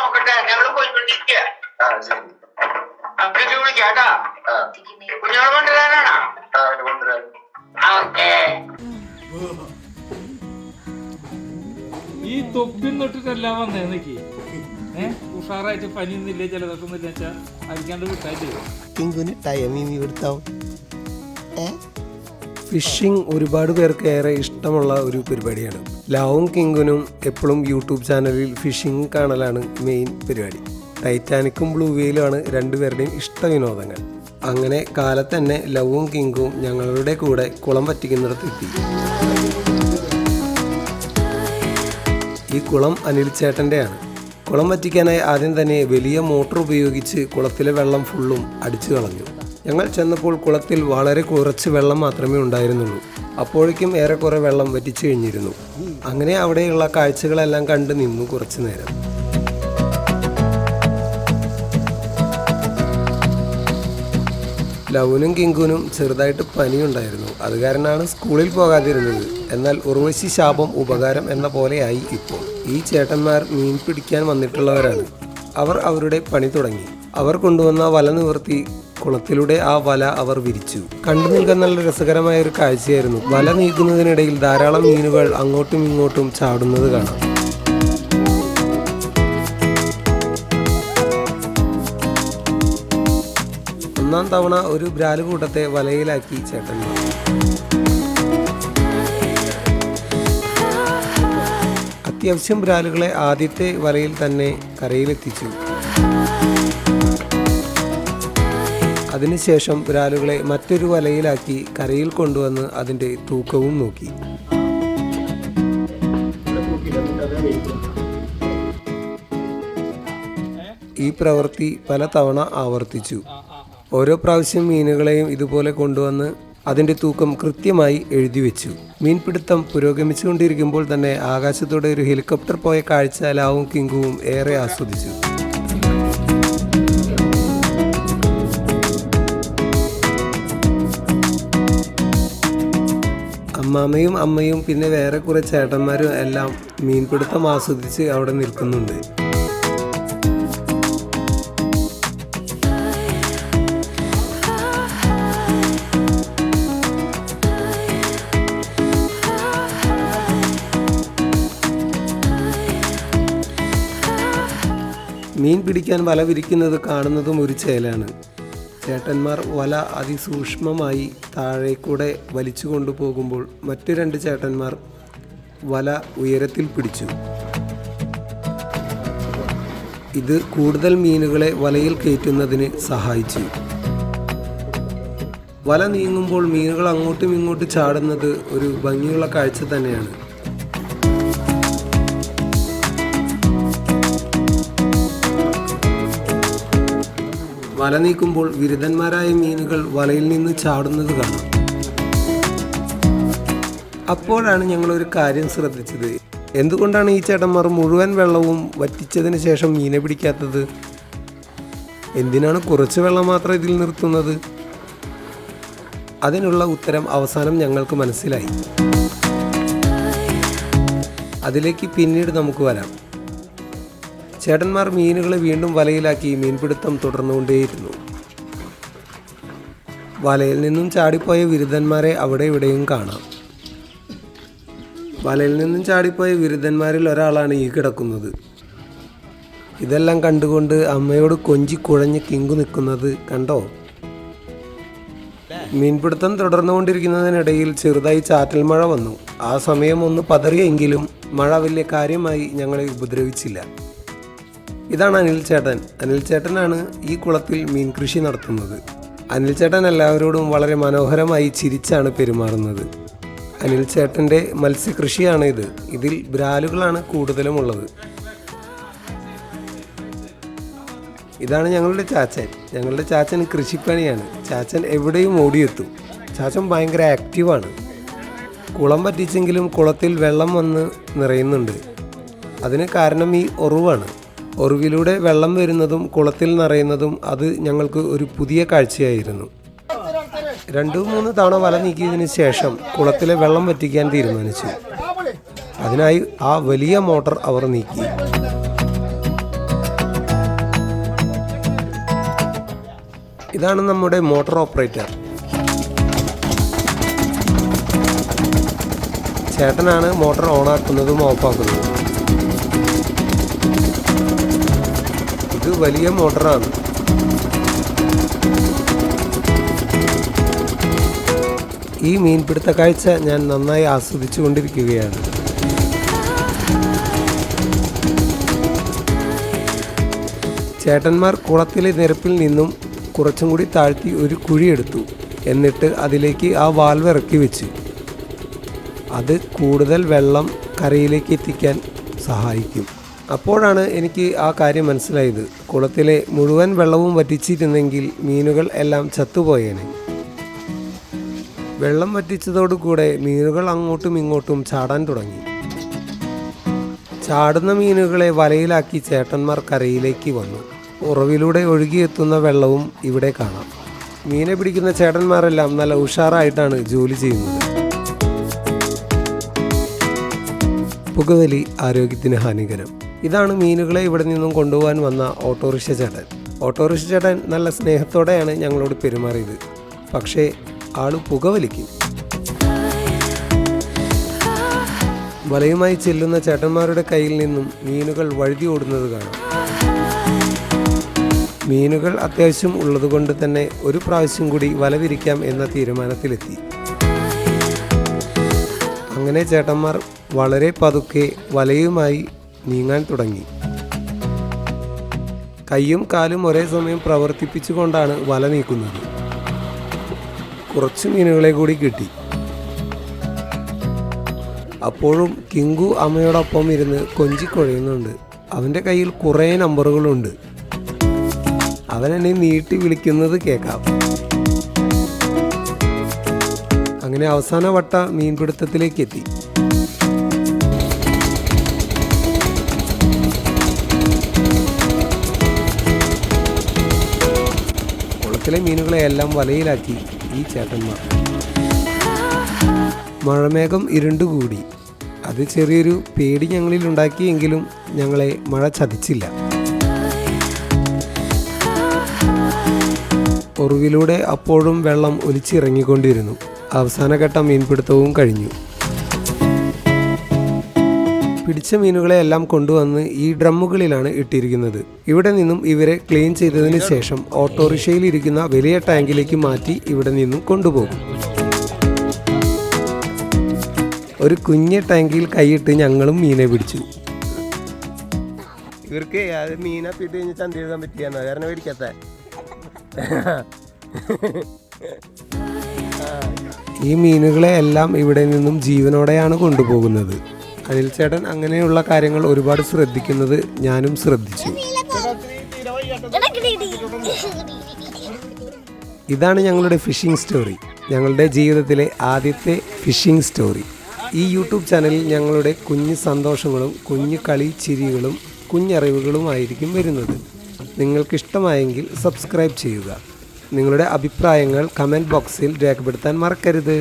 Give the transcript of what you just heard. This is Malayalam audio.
നോക്കട്ടെ, ഞങ്ങള് പോയിക്കൊണ്ടിരിക്കുക. അപ്പഴേക്ക് വിളിക്കാട്ടാ. കുഞ്ഞോളെ കൊണ്ടുവരാനാണോ? ഓക്കേ. ഈ തൊപ്പി തൊട്ടിട്ടെല്ലാം വന്നേ നിക്ക്. ഉഷാറായിട്ട് പനിയൊന്നുമില്ല, ജലദോഷമൊന്നുമില്ല വെച്ചാ അരിക്കാണ്ട് വിട്ടായിട്ട്. ഫിഷിംഗ് ഒരുപാട് പേർക്ക് ഏറെ ഇഷ്ടമുള്ള ഒരു പരിപാടിയാണ്. ലാവും കിങ്കുനും എപ്പോഴും യൂട്യൂബ് ചാനലിൽ ഫിഷിംഗ് കാണലാണ് മെയിൻ പരിപാടി. ടൈറ്റാനിക്കും ബ്ലൂ വെയിലുമാണ് രണ്ടുപേരുടെയും ഇഷ്ട വിനോദങ്ങൾ. അങ്ങനെ കാലത്ത് തന്നെ ലവും കിങ്കും ഞങ്ങളുടെ കൂടെ കുളം വറ്റിക്കുന്നിടത്തെത്തി. ഈ കുളം അനിൽ ചേട്ടൻ്റെയാണ്. കുളം വറ്റിക്കാനായി ആദ്യം തന്നെ വലിയ മോട്ടോർ ഉപയോഗിച്ച് കുളത്തിലെ വെള്ളം ഫുള്ളും അടിച്ചു കളഞ്ഞു. ഞങ്ങൾ ചെന്നപ്പോൾ കുളത്തിൽ വളരെ കുറച്ച് വെള്ളം മാത്രമേ ഉണ്ടായിരുന്നുള്ളൂ. അപ്പോഴേക്കും ഏറെക്കുറെ വെള്ളം വറ്റിച്ചു കഴിഞ്ഞിരുന്നു. അങ്ങനെ അവിടെയുള്ള കാഴ്ചകളെല്ലാം കണ്ടു നിന്നു കുറച്ചു നേരം. ലവുനും കിങ്കുനും ചെറുതായിട്ട് പനിയുണ്ടായിരുന്നു. അത് കാരണമാണ് സ്കൂളിൽ പോകാതിരുന്നത്. എന്നാൽ ഉർവശി ശാപം ഉപകാരം എന്ന പോലെയായി ഇപ്പോൾ. ഈ ചേട്ടന്മാർ മീൻ പിടിക്കാൻ വന്നിട്ടുള്ളവരാണ്. അവർ അവരുടെ പണി തുടങ്ങി. അവർ കൊണ്ടുവന്ന വല നിവർത്തി കുളത്തിലൂടെ ആ വല അവർ വിരിച്ചു. കണ്ടു നിൽക്കാൻ നല്ല രസകരമായ ഒരു കാഴ്ചയായിരുന്നു. വല നീക്കുന്നതിനിടയിൽ ധാരാളം മീനുകൾ അങ്ങോട്ടും ഇങ്ങോട്ടും ചാടുന്നത് കാണാം. ഒന്നാം തവണ ഒരു ബ്രാലുകൂട്ടത്തെ വലയിലാക്കി ചേട്ടന്മാർ. അത്യാവശ്യം ബ്രാലുകളെ ആദ്യത്തെ വലയിൽ തന്നെ കരയിലെത്തിച്ചു. അതിനുശേഷം ബ്രാലുകളെ മറ്റൊരു വലയിലാക്കി കരയിൽ കൊണ്ടുവന്ന് അതിൻ്റെ തൂക്കവും നോക്കി. ഈ പ്രവൃത്തി പല തവണ ആവർത്തിച്ചു. ഓരോ പ്രാവശ്യം മീനുകളെയും ഇതുപോലെ കൊണ്ടുവന്ന് അതിൻ്റെ തൂക്കം കൃത്യമായി എഴുതി വെച്ചു. മീൻപിടുത്തം പുരോഗമിച്ചുകൊണ്ടിരിക്കുമ്പോൾ തന്നെ ആകാശത്തോടെ ഒരു ഹെലികോപ്റ്റർ പോയ കാഴ്ച ലാവും കിങ്കുവും ഏറെ ആസ്വദിച്ചു. അമ്മാമ്മയും അമ്മയും പിന്നെ വേറെ കുറെ ചേട്ടന്മാരും എല്ലാം മീൻപിടുത്തം ആസ്വദിച്ച് അവിടെ നിൽക്കുന്നുണ്ട്. മീൻ പിടിക്കാൻ വല വിരിക്കുന്നത് കാണുന്നതും ഒരു ചേലാണ്. ചേട്ടന്മാർ വല അതിസൂക്ഷ്മമായി താഴേക്കൂടെ വലിച്ചു കൊണ്ടുപോകുമ്പോൾ മറ്റു രണ്ട് ചേട്ടന്മാർ വല ഉയരത്തിൽ പിടിച്ചു. ഇത് കൂടുതൽ മീനുകളെ വലയിൽ കയറ്റുന്നതിന് സഹായിച്ചു. വല നീങ്ങുമ്പോൾ മീനുകൾ അങ്ങോട്ടും ഇങ്ങോട്ടും ചാടുന്നത് ഒരു ഭംഗിയുള്ള കാഴ്ച തന്നെയാണ്. വല നീക്കുമ്പോൾ വിരുദ്ധന്മാരായ മീനുകൾ വലയിൽ നിന്ന് ചാടുന്നത് കാണാം. അപ്പോഴാണ് ഞങ്ങളൊരു കാര്യം ശ്രദ്ധിച്ചത്. എന്തുകൊണ്ടാണ് ഈ ചേട്ടന്മാർ മുഴുവൻ വെള്ളവും വറ്റിച്ചതിന് ശേഷം മീനെ പിടിക്കാത്തത്? എന്തിനാണ് കുറച്ച് വെള്ളം മാത്രം ഇതിൽ നിർത്തുന്നത്? അതിനുള്ള ഉത്തരം അവസാനം ഞങ്ങൾക്ക് മനസ്സിലായി. അതിലേക്ക് പിന്നീട് നമുക്ക് വരാം. ചേട്ടന്മാർ മീനുകളെ വീണ്ടും വലയിലാക്കി മീൻപിടുത്തം തുടർന്നുകൊണ്ടേയിരുന്നു. വലയിൽ നിന്നും ചാടിപ്പോയ വിരുദ്ധന്മാരെ അവിടെ ഇവിടെയും കാണാം. വലയിൽ നിന്നും ചാടിപ്പോയ വിരുദ്ധന്മാരിൽ ഒരാളാണ് ഈ കിടക്കുന്നത്. ഇതെല്ലാം കണ്ടുകൊണ്ട് അമ്മയോട് കൊഞ്ചി കുഴഞ്ഞ് കിങ്കു നിൽക്കുന്നത് കണ്ടോ? മീൻപിടുത്തം തുടർന്നുകൊണ്ടിരിക്കുന്നതിനിടയിൽ ചെറുതായി ചാറ്റൽ മഴ വന്നു. ആ സമയം ഒന്ന് പതറിയെങ്കിലും മഴ വലിയ കാര്യമായി ഞങ്ങളെ ഉപദ്രവിച്ചില്ല. ഇതാണ് അനിൽ ചേട്ടൻ. അനിൽ ചേട്ടനാണ് ഈ കുളത്തിൽ മീൻ കൃഷി നടത്തുന്നത്. അനിൽ ചേട്ടൻ എല്ലാവരോടും വളരെ മനോഹരമായി ചിരിച്ചാണ് പെരുമാറുന്നത്. അനിൽ ചേട്ടൻ്റെ മത്സ്യകൃഷിയാണ് ഇത്. ഇതിൽ ബ്രാലുകളാണ് കൂടുതലും ഉള്ളത്. ഇതാണ് ഞങ്ങളുടെ ചാച്ചൻ. ഞങ്ങളുടെ ചാച്ചൻ കൃഷിപ്പണിയാണ്. ചാച്ചൻ എവിടെയും ഓടിയെത്തും. ചാച്ചൻ ഭയങ്കര ആക്റ്റീവാണ്. കുളം പറ്റിച്ചെങ്കിലും കുളത്തിൽ വെള്ളം വന്ന് നിറയുന്നുണ്ട്. അതിന് കാരണം ഈ ഒറുവാണ്. ഒറുവിലൂടെ വെള്ളം വരുന്നതും കുളത്തിൽ നിറയുന്നതും അത് ഞങ്ങൾക്ക് ഒരു പുതിയ കാഴ്ചയായിരുന്നു. 2-3 തവണ വല നീക്കിയതിന് ശേഷം കുളത്തിലെ വെള്ളം വറ്റിക്കാൻ തീരുമാനിച്ചു. അതിനായി ആ വലിയ മോട്ടോർ അവർ നീക്കി. ഇതാണ് നമ്മുടെ മോട്ടോർ ഓപ്പറേറ്റർ. ചേട്ടനാണ് മോട്ടോർ ഓണാക്കുന്നതും ഓഫാക്കുന്നതും. ഇത് വലിയ മോട്ടറാണ്. ഈ മീൻപിടുത്ത കാഴ്ച ഞാൻ നന്നായി ആസ്വദിച്ചു കൊണ്ടിരിക്കുകയാണ്. ചേട്ടന്മാർ കുളത്തിലെ നിരപ്പിൽ നിന്നും കുറച്ചും കൂടി താഴ്ത്തി ഒരു കുഴിയെടുത്തു. എന്നിട്ട് അതിലേക്ക് ആ വാൽവ് ഇറക്കി വെച്ചു. അത് കൂടുതൽ വെള്ളം കരയിലേക്ക് എത്തിക്കാൻ സഹായിക്കും. അപ്പോഴാണ് എനിക്ക് ആ കാര്യം മനസ്സിലായത്. കുളത്തിലെ മുഴുവൻ വെള്ളവും വറ്റിച്ചിരുന്നെങ്കിൽ മീനുകൾ എല്ലാം ചത്തുപോയേനെ. വെള്ളം വറ്റിച്ചതോടുകൂടെ മീനുകൾ അങ്ങോട്ടും ഇങ്ങോട്ടും ചാടാൻ തുടങ്ങി. ചാടുന്ന മീനുകളെ വലയിലാക്കി ചേട്ടന്മാർ കരയിലേക്ക് വന്നു. ഉറവിലൂടെ ഒഴുകിയെത്തുന്ന വെള്ളവും ഇവിടെ കാണാം. മീനെ പിടിക്കുന്ന ചേട്ടന്മാരെല്ലാം നല്ല ഉഷാറായിട്ടാണ് ജോലി ചെയ്യുന്നത്. പുകവലി ആരോഗ്യത്തിന് ഹാനികരം. ഇതാണ് മീനുകളെ ഇവിടെ നിന്നും കൊണ്ടുപോകാൻ വന്ന ഓട്ടോറിക്ഷ ചേട്ടൻ. ഓട്ടോറിക്ഷ ചേട്ടൻ നല്ല സ്നേഹത്തോടെയാണ് ഞങ്ങളോട് പെരുമാറിയത്. പക്ഷേ ആള് പുകവലിക്കും. വലയുമായി ചെല്ലുന്ന ചേട്ടന്മാരുടെ കയ്യിൽ നിന്നും മീനുകൾ വഴുതി ഓടുന്നത് കാണാം. മീനുകൾ അത്യാവശ്യം ഉള്ളതുകൊണ്ട് തന്നെ ഒരു പ്രാവശ്യം കൂടി വല വിരിക്കാം എന്ന തീരുമാനത്തിലെത്തി. അങ്ങനെ ചേട്ടന്മാർ വളരെ പതുക്കെ വലയുമായി നീങ്ങാൻ തുടങ്ങി. കൈയും കാലും ഒരേ സമയം പ്രവർത്തിപ്പിച്ചുകൊണ്ടാണ് വല നീക്കുന്നത്. കുറച്ച് മീനുകളെ കൂടി കിട്ടി. അപ്പോഴും കിങ്കു അമ്മയോടൊപ്പം ഇരുന്ന് കൊഞ്ചിക്കൊഴയുന്നുണ്ട്. അവൻ്റെ കയ്യിൽ കുറേ നമ്പറുകളുണ്ട്. അവനെന്നെ നീട്ടി വിളിക്കുന്നത് കേൾക്കാം. അങ്ങനെ അവസാന വട്ട മീൻപിടുത്തത്തിലേക്ക് എത്തി. കുളത്തിലെ മീനുകളെ എല്ലാം വലയിലാക്കി ഈ ചേട്ടന്മാർ. മഴമേഘം ഇരുണ്ടുകൂടി. അത് ചെറിയൊരു പേടി ഞങ്ങളിൽ ഉണ്ടാക്കിയെങ്കിലും ഞങ്ങളെ മഴ ചതിച്ചില്ല. ഉറവിലൂടെ അപ്പോഴും വെള്ളം ഒലിച്ചിറങ്ങിക്കൊണ്ടിരുന്നു. അവസാനഘട്ട മീൻപിടുത്തവും കഴിഞ്ഞു. പിടിച്ച മീനുകളെ എല്ലാം കൊണ്ടുവന്ന് ഈ ഡ്രമ്മുകളിലാണ് ഇട്ടിരിക്കുന്നത്. ഇവിടെ നിന്നും ഇവരെ ക്ലീൻ ചെയ്തതിന് ശേഷം ഓട്ടോറിക്ഷയിൽ ഇരിക്കുന്ന വലിയ ടാങ്കിലേക്ക് മാറ്റി ഇവിടെ നിന്നും കൊണ്ടുപോകും. ഒരു കുഞ്ഞ ടാങ്കിൽ കൈയിട്ട് ഞങ്ങളും മീനെ പിടിച്ചു. ഇവർക്ക് അത് മീനെ പിട്ട് കഴിഞ്ഞ് ചന്ത എഴുതാൻ പറ്റിയാന്നോ കാരണം മേടിക്കാത്ത. ഈ മീനുകളെ എല്ലാം ഇവിടെ നിന്നും ജീവനോടെയാണ് കൊണ്ടുപോകുന്നത്. അനിൽ ചേട്ടൻ അങ്ങനെയുള്ള കാര്യങ്ങൾ ഒരുപാട് ശ്രദ്ധിക്കുന്നത് ഞാനും ശ്രദ്ധിച്ചു. ഇതാണ് ഞങ്ങളുടെ ഫിഷിംഗ് സ്റ്റോറി. ഞങ്ങളുടെ ജീവിതത്തിലെ ആദ്യത്തെ ഫിഷിംഗ് സ്റ്റോറി. ഈ യൂട്യൂബ് ചാനലിൽ ഞങ്ങളുടെ കുഞ്ഞു സന്തോഷങ്ങളും കുഞ്ഞു കളി ചിരികളും കുഞ്ഞറിവുകളുമായിരിക്കും വരുന്നത്. നിങ്ങൾക്കിഷ്ടമായെങ്കിൽ സബ്സ്ക്രൈബ് ചെയ്യുക. നിങ്ങളുടെ അഭിപ്രായങ്ങൾ കമൻറ്റ് ബോക്സിൽ രേഖപ്പെടുത്താൻ മറക്കരുത്.